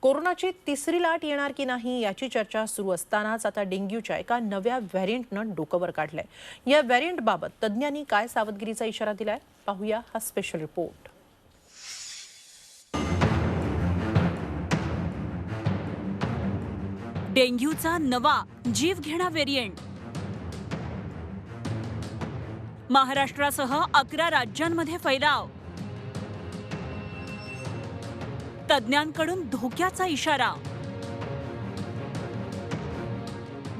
कोरोनाची तिसरी लाट येणार की नाही याची चर्चा सुरू असतानाच आता डेंग्यूच्या एका नव्या व्हेरिएंटनं डोकं वर काढलंय। या व्हेरिएंटबाबत तज्ज्ञांनी काय सावधगिरीचा इशारा दिलाय पाहूया हा स्पेशल रिपोर्ट। डेंग्यूचा नवा जीवघेणा व्हेरिएंट महाराष्ट्रासह 11 राज्यांमध्ये फैलाव। तज्ज्ञांकडून धोक्याचा इशारा।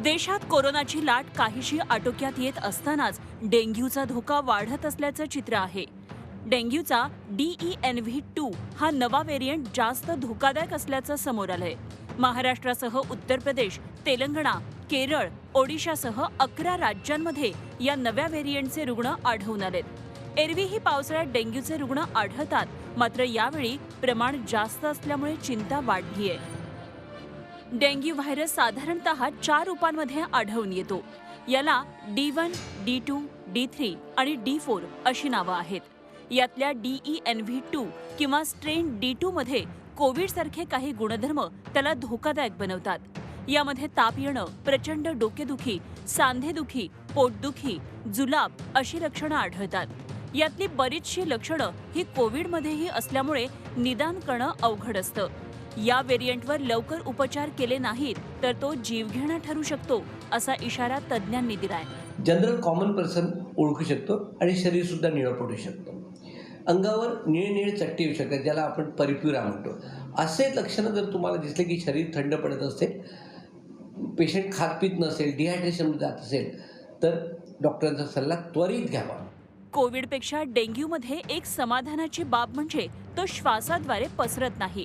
देशात कोरोनाची लाट काहीशी आटोक्यात येत असतानाच डेंग्यूचा धोका वाढत असल्याचं चित्र आहे। डेंग्यूचा DENV2 हा नवा व्हेरिएंट जास्त धोकादायक असल्याचं समोर आलंय। महाराष्ट्रासह उत्तर प्रदेश, तेलंगणा, केरळ, ओडिशासह 11 राज्यांमध्ये या नव्या व्हेरिएंटचे रुग्ण आढळून आलेत। एरवीही पावसाळ्यात डेंग्यूचे रुग्ण आढळतात, मात्र यावेळी प्रमाण जास्त असल्यामुळे चिंता वाढली आहे। डेंग्यू व्हायरस साधारणतः 4 रूपांमध्ये आढळून येतो। याला D1, D2, D3 आणि D4 अशी नावं आहेत। यातल्या DENV2 किंवा स्ट्रेन D2 मध्ये कोविड सारखे काही गुणधर्म त्याला धोकादायक बनवतात। यामध्ये ताप येणं, प्रचंड डोकेदुखी, सांधेदुखी, पोटदुखी, जुलाब अशी लक्षणं आढळतात। यातली बरीचशी लक्षणं ही कोविडमध्येही असल्यामुळे निदान करणं अवघड असतं। या व्हेरिएंटवर लवकर उपचार केले नाहीत तर तो जीवघेणा ठरू शकतो, असा इशारा तज्ज्ञांनी दिलाय। जनरल कॉमन पर्सन ओळखू शकतो आणि शरीर सुद्धा निळं पडू शकतं। अंगावर निळे चट्टे येऊ शकतात, ज्याला आपण परिप्युरा म्हणतो। असे लक्षणं जर तुम्हाला दिसले की शरीर थंड पडत असेल, पेशंट खात पीत नसेल, डिहायड्रेशन जात असेल, तर डॉक्टरांचा सल्ला त्वरित घ्यावा। कोविडपेक्षा डेंग्यूमध्ये एक समाधानाची बाब म्हणजे तो श्वासाद्वारे पसरत नाही।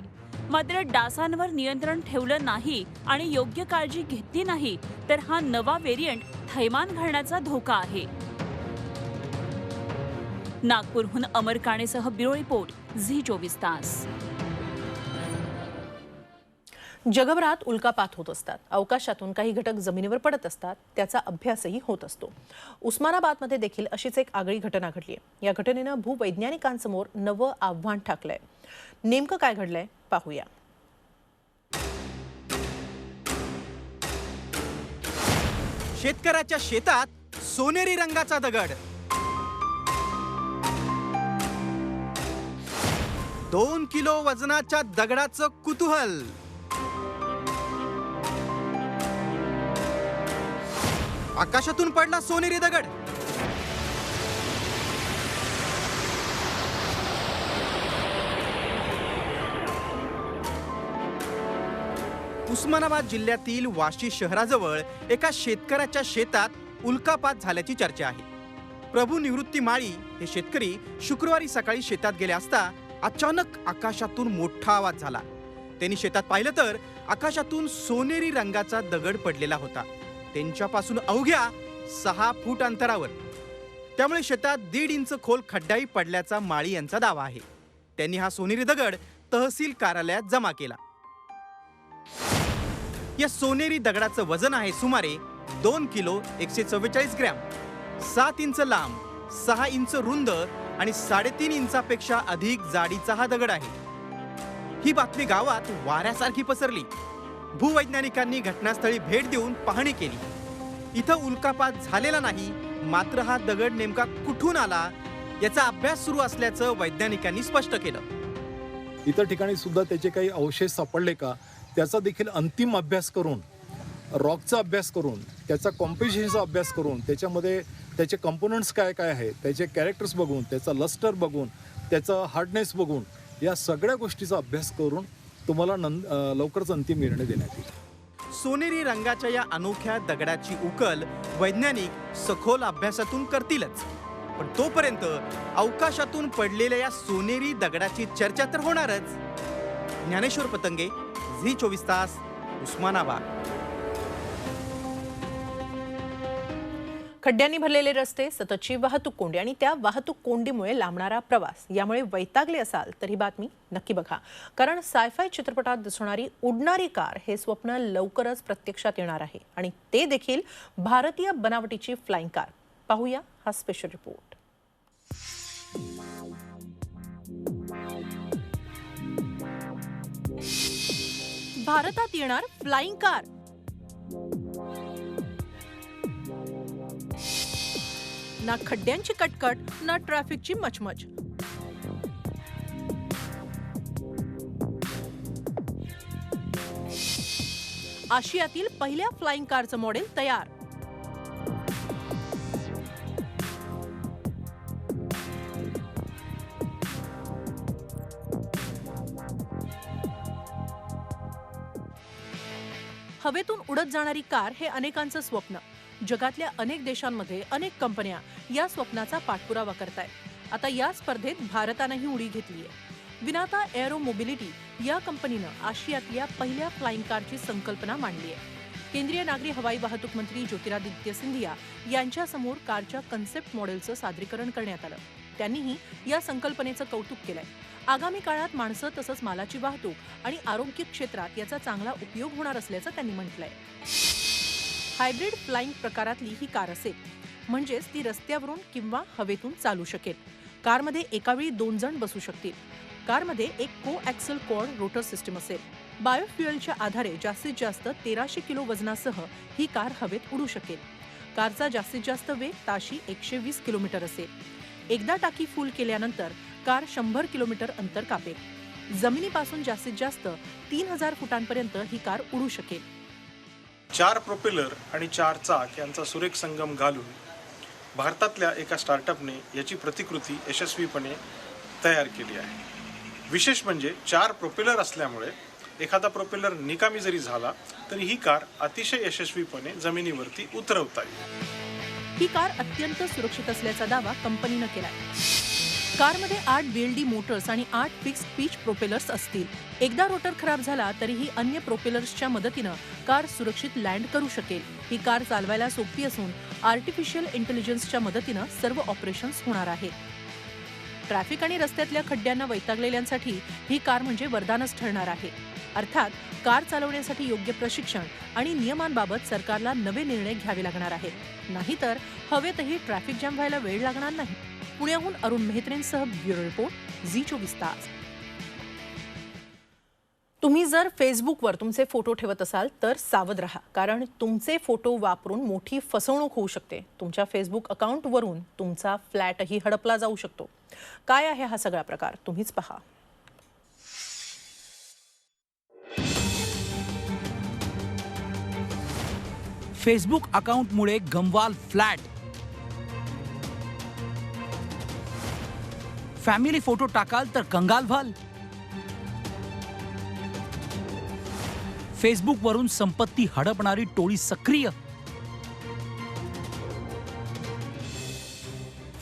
मात्र डासांवर नियंत्रण ठेवलं नाही आणि योग्य काळजी घेतली नाही तर हा नवा व्हेरिएंट थैमान घालण्याचा धोका आहे। नागपूरहून अमर काणेसह ब्युरो रिपोर्ट, झी24 तास। जगभरात उल्कापात होत असतात, अवकाशातून काही घटक जमिनीवर पडत असतात, त्याचा अभ्यासही होत असतो। उस्मानाबादमध्ये देखील अशीच एक आगळी घटना घडली आहे। या घटनेनं भूवैज्ञानिकांसमोर नवं आव्हान ठाकलंय। नेमकं काय घडलंय पाहूया। शेतकऱ्याच्या शेतात सोनेरी रंगाचा दगड, 2 किलो वजनाच्या दगडाचं कुतूहल। आकाशातून पडला सोनेरी दगड। उस्मानाबाद जिल्ह्यातील वाशी शहराजवळ एका शेतकऱ्याच्या शेतात उल्कापात झाल्याची चर्चा आहे। प्रभू निवृत्ती माळी हे शेतकरी शुक्रवारी सकाळी शेतात गेले असता अचानक आकाशातून मोठा आवाज झाला। त्यांनी शेतात पाहिलं तर आकाशातून सोनेरी रंगाचा दगड पडलेला होता, त्यांच्यापासून अवघ्या 6 फूट अंतरावर। त्यामुळे शेतात 1.5 इंच खोल खड्डाही पडल्याचा माळी यांचा दावा आहे। त्यांनी हा सोनेरी दगड तहसील कार्यालयात जमा केला। या सोनेरी दगडाचं वजन आहे सुमारे 2 किलो 144 ग्रॅम, 7 इंच लांब, 6 इंच रुंद आणि 3.5 इंचापेक्षा अधिक जाडीचा हा दगड आहे। ही बातमी गावात वाऱ्यासारखी पसरली। भूवैज्ञानिकांनी घटनास्थळी भेट देऊन पाहणी केली। इथं उल्कापात झालेला नाही, मात्र हा दगड नेमका कुठून आला याचा अभ्यास सुरू असल्याचं वैज्ञानिकांनी स्पष्ट केलं। इतर ठिकाणी सुद्धा त्याचे काही अवशेष सापडले का त्याचा देखील अंतिम अभ्यास करून, रॉकचा अभ्यास करून, त्याचा कॉम्पोजिशनचा अभ्यास करून, त्याच्यामध्ये त्याचे कंपोनंट्स काय काय आहेत, त्याचे कॅरेक्टर्स बघून, त्याचा लस्टर बघून, त्याचा हार्डनेस बघून, या सगळ्या गोष्टीचा अभ्यास करून तुम्हाला लवकरच अंतिम निर्णय देण्यात येईल। सोनेरी रंगाच्या या अनोख्या दगडाची उकल वैज्ञानिक सखोल अभ्यासातून करतीलच, पण तोपर्यंत अवकाशातून पडलेल्या या सोनेरी दगडाची चर्चा तर होणारच। ज्ञानेश्वर पतंगे, झी24 तास, उस्मानाबाद। खड्ड्यांनी भरलेले रस्ते, सततची वाहतूक कोंडी आणि त्या वाहतूक कोंडीमुळे लांबणारा प्रवास यामुळे वैतागले असाल तर ही बातमी नक्की बघा, कारण सायफाय चित्रपटात दिसणारी उडणारी कार हे स्वप्न लवकरच प्रत्यक्षात येणार आहे आणि ते देखील भारतीय बनावटीची फ्लाइंग कार। पाहूया हा स्पेशल रिपोर्ट। भारतात येणार फ्लाइंग कार. ना खड्ड्यांची कटकट, ना ट्रॅफिकची मचमच. आशियातील पहिल्या फ्लाइंग कारचं मॉडेल तयार. हवेतून उडत जाणारी कार हे अनेकांचं स्वप्न. जगातल्या अनेक देशांमध्ये अनेक कंपन्या या स्वप्नाचा पाठपुरावा करतायत. आता या स्पर्धेत भारतानंही उडी घेतलीय. विनाता एअरो मोबिलिटी या कंपनीनं आशियातल्या पहिल्या फ्लाइंग कारची संकल्पना मांडली आहे. केंद्रीय नागरी हवाई वाहतूक मंत्री ज्योतिरादित्य सिंधिया यांच्यासमोर कारच्या कन्सेप्ट मॉडेलचं सादरीकरण करण्यात आलं. त्यांनीही या संकल्पनेचं कौतुक केलंय. आगामी काळात माणसं तसंच मालाची वाहतूक आणि आरोग्य क्षेत्रात याचा चांगला उपयोग होणार असल्याचं त्यांनी म्हटलंय. हायब्रिड फ्लाइंग प्रकारातली ही कार असेल, म्हणजेच ती रस्त्यावरून किंवा हवेतून चालू शकेल. कारमध्ये एकावेळी 2 जण बसू शकतील. कारमध्ये एक को-ॲक्सल क्वाड रोटर सिस्टीम असेल. बायोफ्युएलच्या आधारे जास्तीत जास्त 1300 किलो वजनासह ही कार हवेत उडू शकेल. कारचा जास्तीत जास्त वेग ताशी 120 किलोमीटर असेल. एकदा टाकी फुल केल्यानंतर कार 100 किलोमीटर अंतर कापेल. जमिनीपासून जास्तीत जास्त 3000 फुटांपर्यंत ही कार उडू शकेल. 4 प्रोपेलर आणि 4 चाक यांचा सुरेख संगम घालून भारतातल्या एका स्टार्टअपने याची प्रतिकृती यशस्वीपणे तयार केली आहे. विशेष म्हणजे 4 प्रोपेलर असल्यामुळे एखादा प्रोपेलर निकामी जरी झाला तरी ही कार अतिशय यशस्वीपणे जमिनीवरती उतरवता येईल. ही कार अत्यंत सुरक्षित असल्याचा दावा कंपनीनं केलाय. कारमध्ये 8 BLD मोटर्स आणि 8 फिक्स्ड पिच प्रोपेलर्स असतील. एकदा रोटर खराब झाला तरीही अन्य प्रोपेलर्सच्या मदतीनं कार सुरक्षित लँड करू शकेल. ही कार चालवायला सोपी असून आर्टिफिशियल इंटेलिजन्सच्या मदतीनं सर्व ऑपरेशन्स होणार आहेत. ट्रॅफिक आणि रस्त्यातल्या खड्ड्यांना वैतागलेल्यांसाठी ही कार म्हणजे वरदानच ठरणार आहे. अर्थात कार चालवण्यासाठी योग्य प्रशिक्षण आणि नियमांबाबत सरकारला नवे निर्णय घ्यावे लागणार आहेत. नाहीतर हवेतही ट्रॅफिक जॅम व्हायला वेळ लागणार नाही. पुण्याहून अरुण मेहत्रेंसह ब्युरो रिपोर्ट, झी24 तास. तुम्ही जर फेसबुकवर तुमचे फोटो ठेवत असाल तर सावध रहा, कारण तुमचे फोटो वापरून मोठी फसवणूक होऊ शकते. तुमच्या फेसबुक अकाउंटवरून तुमचा फ्लॅटही हडपला जाऊ शकतो. काय आहे हा सगळा प्रकार, तुम्हीच पहा. फेसबुक अकाउंटमुळे गमवाल फ्लॅट. फॅमिली फोटो टाकाल तर कंगाल व्हाल. फेसबुकवरून संपत्ती हडपणारी टोळी सक्रिय.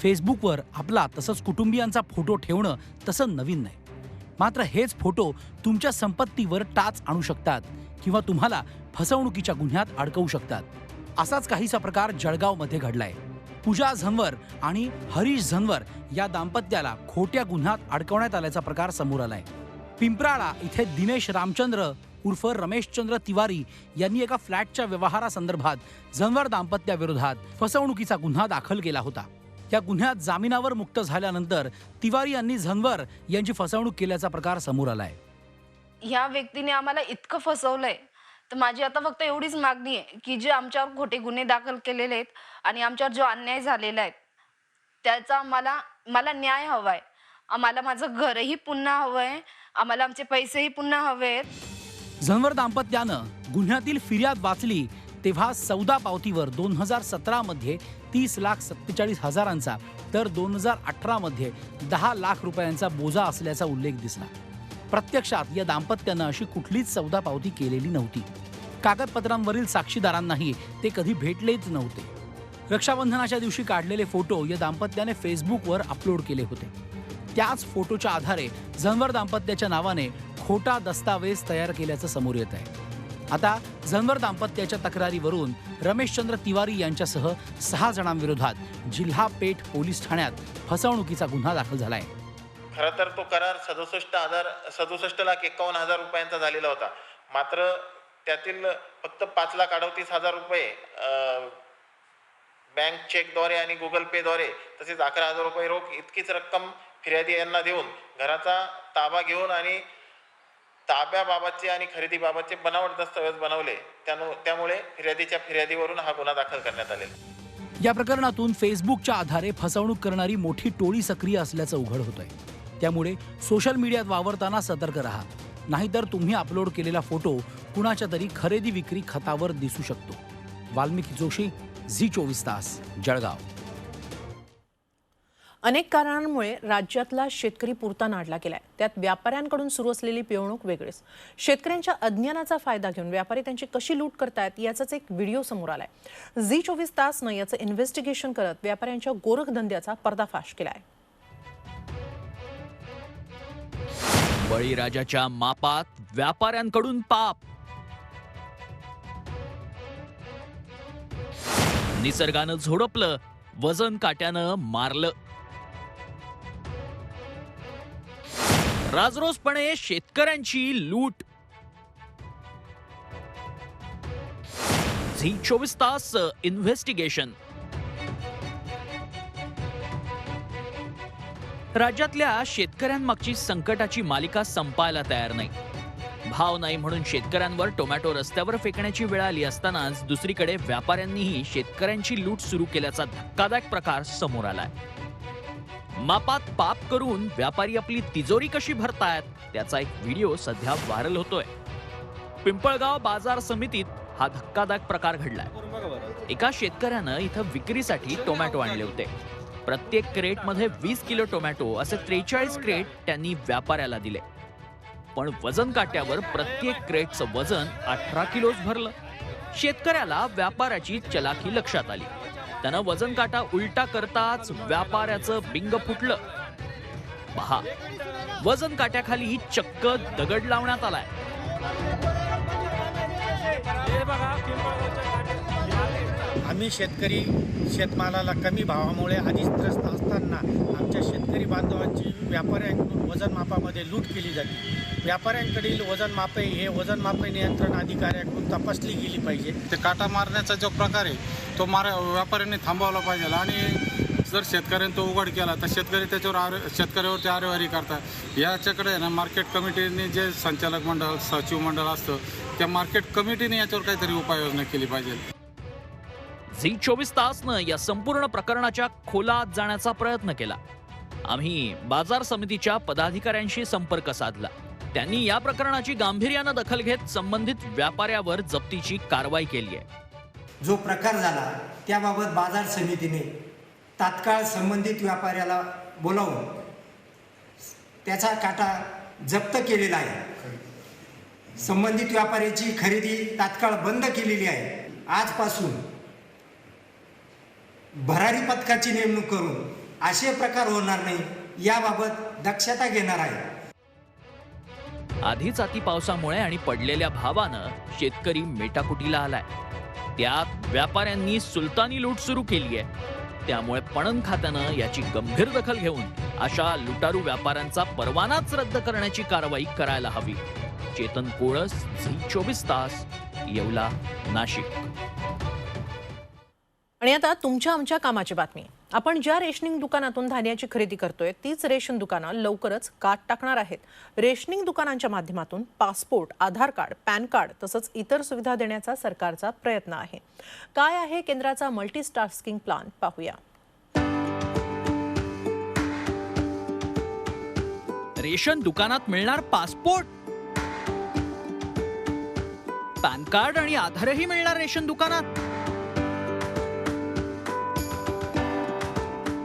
फेसबुकवर आपला तसंच कुटुंबियांचा फोटो ठेवणं तसं नवीन नाही. मात्र हेच फोटो तुमच्या संपत्तीवर टाच आणू शकतात किंवा तुम्हाला फसवणुकीच्या गुन्ह्यात अडकवू शकतात. असाच काहीसा प्रकार जळगावमध्ये घडलाय. पूजा झनवर आणि हरीश झनवर या दाम्पत्याला खोट्या गुन्ह्यात अडकवण्यात आल्याचा प्रकार समोर आलाय. पिंपराळा इथे दिनेश रामचंद्र उर्फ रमेशचंद्र तिवारी यांनी एका फ्लॅटच्या व्यवहारासंदर्भात झनवर दाम्पत्याविरोधात फसवणुकीचा गुन्हा दाखल केला होता. या गुन्ह्यात जामिनावर मुक्त झाल्यानंतर तिवारी यांनी झनवर यांची फसवणूक केल्याचा प्रकार समोर आलाय. ह्या व्यक्तीने आम्हाला इतकं फसवलंय, तर माझी आता फक्त एवढीच मागणी आहे की जे आमच्यावर खोटे गुन्हे दाखल केलेले आहेत आणि आमच्यावर जो अन्याय झालेला आहे त्याचा मला न्याय हवाय. आम्हाला माझं घरही पुन्हा हवंय, आम्हाला आमचे पैसेही पुन्हा हवेत. झनवर दाम्पत्यानं गुन्ह्यातील फिर्याद वाचली तेव्हा सौदा पावतीवर 2017 मध्ये 30,47,000 तर 2018 मध्ये 10 लाख रुपयांचा बोजा असल्याचा उल्लेख दिसला. प्रत्यक्षात या दाम्पत्यानं अशी कुठलीच सौदा पावती केलेली नव्हती. कागदपत्रांवरील साक्षीदारांनाही ते कधी भेटलेच नव्हते. रक्षाबंधनाच्या दिवशी काढलेले फोटो या दाम्पत्याने फेसबुकवर अपलोड केले होते. त्याच फोटोच्या आधारे झनवर दाम्पत्याच्या नावाने खोटा दस्तावेज तयार केल्याचं समोर येत आहे. आता झनवर दाम्पत्याच्या तक्रारीवरून रमेशचंद्र तिवारी यांच्यासह 6 जणांविरोधात जिल्हा पेठ पोलीस ठाण्यात फसवणुकीचा गुन्हा दाखल झालाय. खरं तर तो करार 67,51,000 रुपयांचा झालेला होता. मात्र त्यातील फक्त 5,38,000 रुपये बँक चेकद्वारे आणि गुगल पेद्वारे तसेच 11,000 रुपये रोख इतकीच रक्कम फिर्यादी यांना देऊन घराचा ताबा घेऊन आणि ताब्याबाबतचे आणि खरेदीबाबतचे बनावट दस्तऐवज बनवले, त्यामुळे फिर्यादीच्या फिर्यादीवरून हा गुन्हा दाखल करण्यात आलेला. या प्रकरणातून फेसबुकच्या आधारे फसवणूक करणारी मोठी टोळी सक्रिय असल्याचं उघड होतंय. त्यामुळे सोशल मीडियात वावरताना सतर्क राहा, नाहीतर तुम्ही अपलोड केलेला फोटो कुणाच्या तरी खरेदी विक्री खतावर दिसू शकतो. वाल्मिकी जोशी, झी24 तास, जळगाव. अनेक कारणांमुळे राज्यातला शेतकरी पुरता नाडला गेलाय. त्यात व्यापाऱ्यांकडून सुरू असलेली पिळवणूक वेगळीच. शेतकऱ्यांच्या अज्ञानाचा फायदा घेऊन व्यापारी त्यांची कशी लूट करतायत याचाच एक व्हिडिओ समोर आलाय. झी24 तासनं याचं इन्व्हेस्टिगेशन करत व्यापाऱ्यांच्या गोरखधंद्याचा पर्दाफाश केलाय. बळीराजाच्या मापात व्यापाऱ्यांकडून पाप. निसर्गानं झोडपलं, वजन काट्यानं मारलं. राजरोसपणे शेतकऱ्यांची लूट. झी24 तास इन्व्हेस्टिगेशन. राज्यातल्या शेतकऱ्यांमागची संकटाची मालिका संपायला तयार नाही. भाव नाही म्हणून शेतकऱ्यांवर टोमॅटो रस्त्यावर फेकण्याची वेळ आली असतानाच दुसरीकडे व्यापाऱ्यांनीही शेतकऱ्यांची लूट सुरू केल्याचा धक्कादायक प्रकार समोर आलाय. मापात पाप करून व्यापारी आपली तिजोरी कशी भरतायत त्याचा एक व्हिडिओ सध्या व्हायरल होतोय. पिंपळगाव बाजार समितीत हा धक्कादायक प्रकार घडलाय. एका शेतकऱ्यानं इथं विक्रीसाठी टोमॅटो आणले होते. प्रत्येक क्रेटमध्ये 20 किलो टोमॅटो असे 43 क्रेट त्यांनी व्यापाऱ्याला दिले. पण वजन काट्यावर प्रत्येक क्रेटचं वजन 18 किलोच भरलं. शेतकऱ्याला व्यापाऱ्याची चलाखी लक्षात आली. त्यानं वजन काटा उलटा करताच व्यापाऱ्याचं बिंग फुटलं. पहा, वजन काट्याखाली चक्क दगड लावण्यात आलाय. आम्ही शेतकरी शेतमालाला कमी भावामुळे आधीच त्रस्त असताना आमच्या शेतकरी बांधवांची व्यापाऱ्यांकडून वजन मापामध्ये लूट केली जाते. व्यापाऱ्यांकडील वजन मापे हे वजन मापे नियंत्रण अधिकाऱ्याकडून तपासली गेली पाहिजे. ते काटा मारण्याचा जो प्रकार आहे तो व्यापाऱ्यांनी थांबवला पाहिजे आणि जर शेतकऱ्यांनी तो उघड केला तर शेतकरी त्याच्यावर शेतकऱ्यावरती आरेवारी करतात. याच्याकडे ना मार्केट कमिटीने जे संचालक मंडळ सचिव मंडळ असतं त्या मार्केट कमिटीने याच्यावर काहीतरी उपाययोजना केली पाहिजे. झी24 तासनं या संपूर्ण प्रकरणाच्या खोलात जाण्याचा प्रयत्न केला. आम्ही बाजार समितीच्या पदाधिकाऱ्यांशी संपर्क साधला. त्यांनी या प्रकरणाची गांभीर्यानं दखल घेत संबंधित व्यापाऱ्यावर जप्तीची कारवाई केली आहे. जो प्रकार झाला त्याबाबत बाजार समितीने तात्काळ संबंधित व्यापाऱ्याला बोलावून त्याचा काटा जप्त केलेला आहे. संबंधित व्यापाऱ्याची खरेदी तात्काळ बंद केलेली आहे. आजपासून भरारी पथकाची नेमणूक करून असे प्रकार होणार नाही याबाबत दक्षता घेणार आहे. आधीच अति पावसामुळे आणि पडलेल्या भावानं शेतकरी मेटाकुटीला आलाय. त्यात व्यापाऱ्यांनी सुलतानी लूट सुरू केली आहे. त्यामुळे पणन खात्यानं याची गंभीर दखल घेऊन अशा लुटारू व्यापाऱ्यांचा परवानाच रद्द करण्याची कारवाई करायला हवी. चेतन कोळस, झी24 तास, येवला, नाशिक. आणि आता तुमच्या आमच्या कामाची बातमी. आपण ज्या रेशनिंग दुकानातून धान्याची खरेदी करतोय तीच रेशन दुकानं लवकरच काट टाकणार आहेत. रेशनिंग दुकानांच्या माध्यमातून पासपोर्ट, आधार कार्ड, पॅन कार्ड तसंच इतर सुविधा देण्याचा सरकारचा प्रयत्न आहे. काय आहे केंद्राचा मल्टीटास्किंग प्लॅन पाहूया. रेशन दुकानात मिळणार पासपोर्ट, पॅन कार्ड आणि आधारही मिळणार रेशन दुकानात.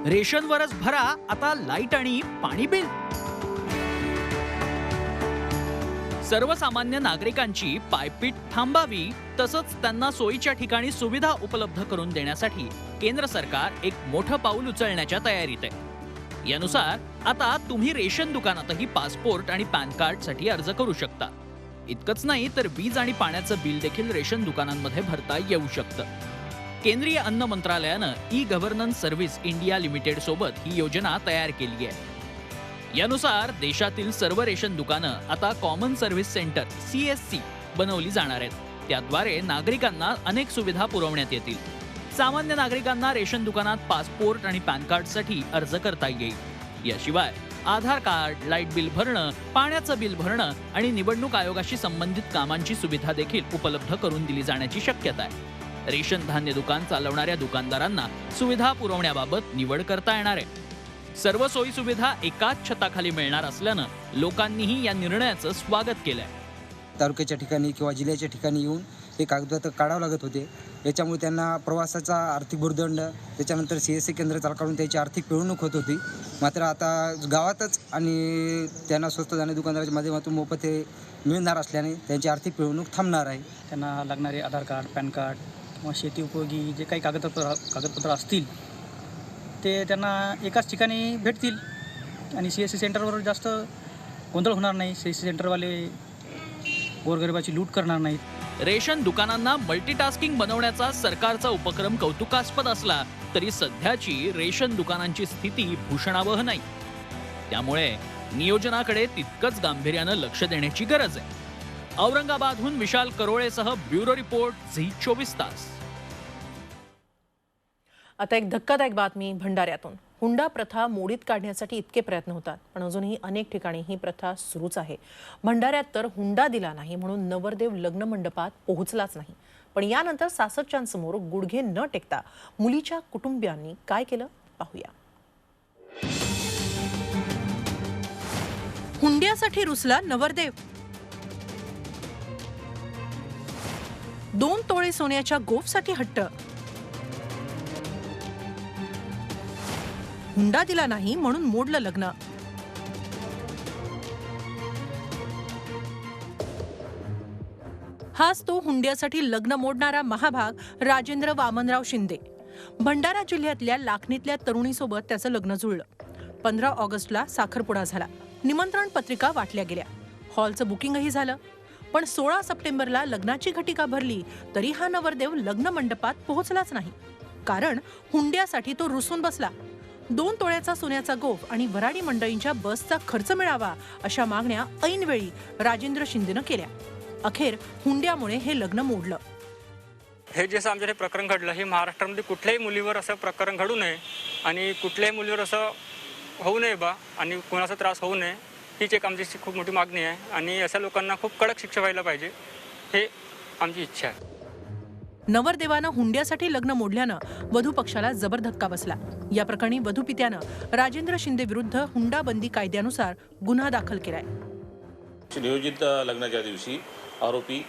रेशनवरच भरा आता लाईट आणि पाणी बिल. सर्वसामान्य नागरिकांची पायपीट थांबावी तसंच त्यांना सोयीच्या ठिकाणी सुविधा उपलब्ध करून देण्यासाठी केंद्र सरकार एक मोठं पाऊल उचलण्याच्या तयारीत आहे. यानुसार आता तुम्ही रेशन दुकानातही पासपोर्ट आणि पॅन कार्डसाठी अर्ज करू शकता. इतकंच नाही तर वीज आणि पाण्याचं बिल देखील रेशन दुकानांमध्ये भरता येऊ शकतं. केंद्रीय अन्न मंत्रालयानं e governance service India limited सोबत ही योजना तयार केली आहे. यानुसार देशातील सर्व रेशन दुकानं आता कॉमन सर्व्हिस सेंटर CSC बनवली जाणार आहेत. त्याद्वारे नागरिकांना अनेक सुविधा पुरवण्यात येतील. सामान्य नागरिकांना रेशन दुकानात पासपोर्ट आणि पॅन कार्डसाठी अर्ज करता येईल. याशिवाय आधार कार्ड, लाईट बिल भरणं, पाण्याचं बिल भरणं आणि निवडणूक आयोगाशी संबंधित कामांची सुविधा देखील उपलब्ध करून दिली जाण्याची शक्यता आहे. रेशन धान्य दुकान चालवणाऱ्या दुकानदारांना सुविधा पुरवण्याबाबत निवड करता येणार आहे. सर्व सोयी सुविधा एकाच छताखाली मिळणार असल्यानं लोकांनीही या निर्णयाचं स्वागत केलंय. तालुक्याच्या ठिकाणी किंवा जिल्ह्याच्या ठिकाणी येऊन हे कागदपत्र काढावं लागत होते. याच्यामुळे त्यांना प्रवासाचा आर्थिक भुर्दंड, त्याच्यानंतर CSC केंद्र चालकाकडून त्याची आर्थिक पिळवणूक होत होती. मात्र आता गावातच आणि त्यांना स्वस्त धान्य दुकानदाराच्या माध्यमातून मोफत हे मिळणार असल्याने त्यांची आर्थिक पिळवणूक थांबणार आहे. त्यांना लागणारे आधार कार्ड, पॅन कार्ड किंवा शेती उपयोगी जे काही कागदपत्र असतील ते त्यांना एकाच ठिकाणी भेटतील आणि CSC सेंटरवर जास्त गोंधळ होणार नाही. CSC सेंटरवाले गोरगरिबाची लूट करणार नाहीत. रेशन दुकानांना मल्टीटास्किंग बनवण्याचा सरकारचा उपक्रम कौतुकास्पद असला तरी सध्याची रेशन दुकानांची स्थिती भूषणावह नाही. त्यामुळे नियोजनाकडे तितकंच गांभीर्यानं लक्ष देण्याची गरज आहे. औरंगाबादहून विशाल करोळेसह ब्युरो रिपोर्ट, झी 24 तास. आता एक धक्कादायक बातमी भंडाऱ्यातून. हुंडा प्रथा मोडीत काढण्यासाठी इतके प्रयत्न होतात, पण अजूनही अनेक ठिकाणी ही प्रथा सुरूच आहे. भंडाऱ्यात तर हुंडा दिला नाही म्हणून नवरदेव लग्न मंडपात पोहोचलाच नाही. पण यानंतर सासरच्यांसमोर गुडघे न टेकता मुलीच्या कुटुंबियांनी काय केलं पाहूया. हुंड्यासाठी रुसला नवरदेव. 2 तोळे सोन्याच्या गोफसाठी हट्ट. हुंडा दिला नाही म्हणून मोडलं लग्न. हाच तो हुंड्यासाठी लग्न मोडणारा महाभाग राजेंद्र वामनराव शिंदे. भंडारा जिल्ह्यातल्या लाखनीतल्या तरुणीसोबत त्याचं लग्न जुळलं. 15 ऑगस्टला साखरपुडा झाला. निमंत्रण पत्रिका वाटल्या गेल्या. हॉलचं बुकिंगही झालं. पण 16 सप्टेंबरला लग्नाची घटिका भरली तरी हा नवरदेव लग्न मंडपात पोहोचलाच नाही. कारण हुंड्यासाठी तो रुसून बसला. 2 तोळ्याचा सोन्याचा गोफ आणि वराडी मंडळींच्या बसचा खर्च मिळावा अशा मागण्या ऐनवेळी राजेंद्र शिंदेनं केल्या. अखेर हुंड्यामुळे हे लग्न मोडलं. हे जसं आमच्या हे प्रकरण घडलं, हे महाराष्ट्रामध्ये कुठल्याही मुलीवर असं प्रकरण घडू नये आणि कुठल्याही मुलीवर असं होऊ नये बा आणि कोणाचा त्रास होऊ नये, हीच एक आमची खूप मोठी मागणी आहे. आणि अशा लोकांना खूप कडक शिक्षा व्हायला पाहिजे, हे आमची इच्छा आहे. नवरदेवानं हुंड्यासाठी लग्न मोडल्यानं वधू पक्षाला जबर धक्का बसला. या प्रकरणी वधूपित्यानं राजेंद्र शिंदे विरुद्ध हुंडाबंदी कायद्यानुसार गुन्हा दाखल केलाय. नियोजित लग्नाच्या दिवशी आरोपी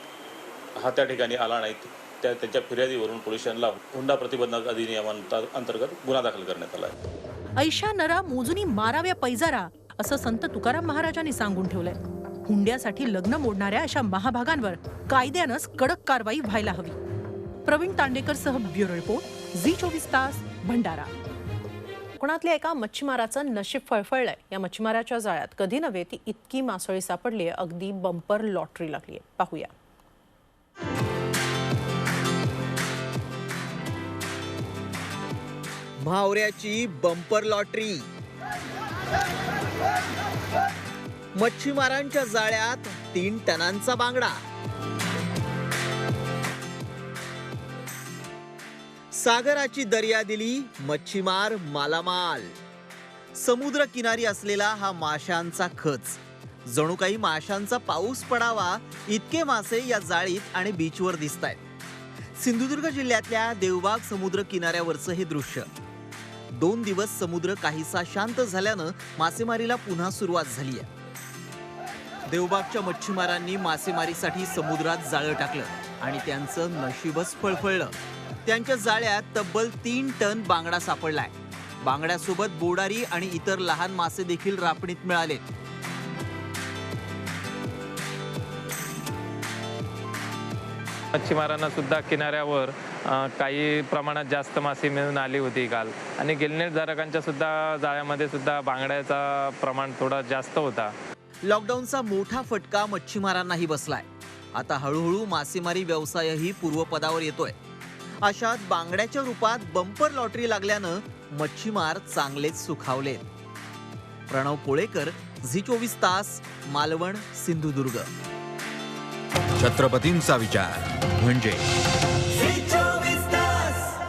हा त्या ठिकाणी आला नाहीत. त्यांच्या फिर्यादीवरून पोलिसांना हुंडा प्रतिबंधक अधिनियमांतर्गत गुन्हा दाखल करण्यात आला आहे. ऐशा नरा मोजूनी माराव्या पैजारा असं संत तुकाराम महाराजांनी सांगून ठेवलंय. हुंड्यासाठी लग्न मोडणाऱ्या अशा महाभागांवर कायद्यानंच कडक कारवाई व्हायला हवी. प्रवीण तांडेकर सह ब्युरो रिपोर्ट, झी 24 तास, भंडारा. कोकणातल्या एका मच्छीमाराचं नशीब फळफळलंय. या मच्छीमाराच्या जाळ्यात कधी नव्हे ती इतकी मासळी सापडली आहे, अगदी बंपर लॉटरी लागली आहे. पाहूया. भावऱ्याची बंपर लॉटरी. मच्छीमारांच्या जाळ्यात 3 टनांचा बांगडा. सागराची दर्या दिली, मच्छीमार मालामाल. समुद्र किनारी असलेला हा माशांचा खच. जणू काही माशांचा पाऊस पडावा इतके मासे या जाळीत आणि बीचवर दिसतायत. सिंधुदुर्ग जिल्ह्यातल्या देवबाग समुद्र किनाऱ्यावरचं हे दृश्य. 2 दिवस समुद्र काहीसा शांत झाल्यानं मासेमारीला पुन्हा सुरुवात झाली आहे. देवबागच्या मच्छीमारांनी मासेमारीसाठी समुद्रात जाळं टाकलं आणि त्यांचं नशीबच फळफळलं. त्यांच्या जाळ्यात तब्बल 3 टन बांगडा सापडलाय. बांगड्यासोबत बोडारी आणि इतर लहान मासे देखील रापणीत मिळाले. मच्छीमारांना सुद्धा किनाऱ्यावर काही प्रमाणात जास्त मासे मिळून आली होती काल आणि गिलनेटधारकांच्या सुद्धा जाळ्यामध्ये सुद्धा बांगड्याचा प्रमाण थोडा जास्त होता. लॉकडाऊनचा मोठा फटका मच्छीमारांनाही बसलाय. आता हळूहळू मासेमारी व्यवसायही पूर्वपदावर येतोय. अशात बांगड्याच्या रूपात बंपर लॉटरी लागल्यानं मच्छीमार चांगलेच सुखावलेत. प्रणव पोळेकर, झी 24 तास, मालवण, सिंधुदुर्ग. छत्रपतींचा विचार म्हणजे